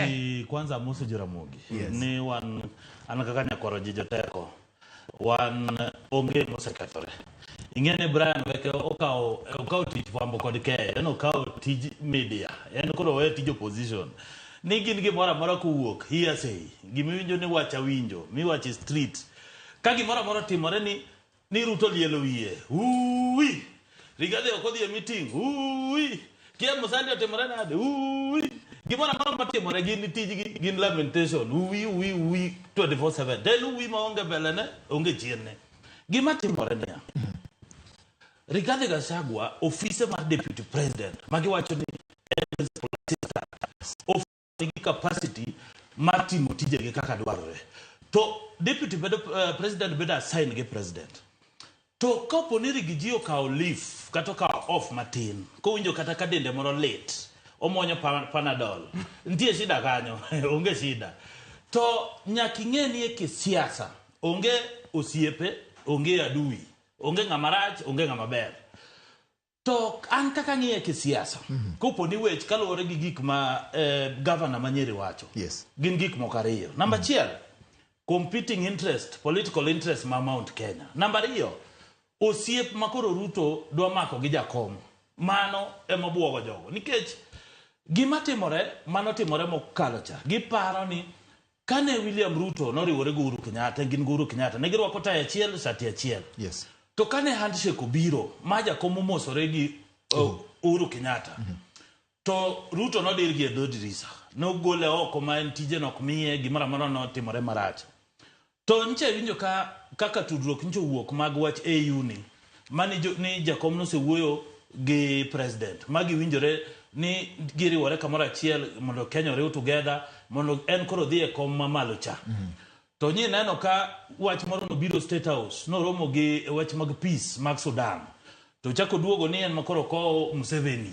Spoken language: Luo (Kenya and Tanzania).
Ki kwanza musu Ramogi. Ni wan anakakanya koro jijoteko. Wan onge osekethore. Ingene Brian weke okao tij fwambo kod ke, en okao tij media, en koro we tij opposition. Ni gin gimora mora kuwuok hearsay, gimiwinjo ni wacha winjo, miwache street. Ka gimora mora timore ni Ruto lielo wiye. Uwi. Rigade okodhi e meeting. Uwi. Kia Musali otimore nade. Uwi. Gimora mora matimore gin tijgi gin lamentation. Uwi 24/7. Then uwi ma onge belene, onge chienne. Gima timore ne. Rigathi Gachagua, office mar deputy president, magiwacho ni office capacity mar timo tijege kaka dwarore. To deputy president bedo assign ge president. To kopo ni rigiji okao leave kata okao off matin, kowinjo kata ka dende moro late, omonyo panadol. Ntie shida kanyo, onge shida. To nyaka ing'eni e kisiasa, onge osiepe, onge adui. Onge ngamarach, onge ngamaber. To an kaka ng'iye kisiasa. Kopo ni wech kaluwore gi gik ma governor Manyeri wacho. Yes. Gin gik moko ariyo. Namba achiel, competing interest, political interest ma Mount Kenya. Namba ariyo, osiep makoro Ruto dwa mako gi Jakom. Mano ema obuogo jogo. Nikech gima timore, mano timore mokalo cha. Giparo ni kane William Ruto noriwore gi Uhuru Kenyatta, gin gi Uhuru Kenyatta, ne girwako tai achiel, sati achiel. Yes. To kane handshake obiro, ma Jakom omosore gi Uhuru Kenyatta. To Ruto nodir gi dho dirisa. Nogole oko ma en tije nok miye gimara mara no timore marach. To nche winjo kaka tudruok ncho wuok mag wach AU ni Jakom no se wuoyo gi president. Magi winjore ni giriwore kamoro achiel mondo Kenya riw together mondo en koro dhi e kom mamalo cha. To nyi neno ka wach moro no biro State House, no romo gi wach mag peace mag Sudan. To chako duogo ni en makoro ko Museveni.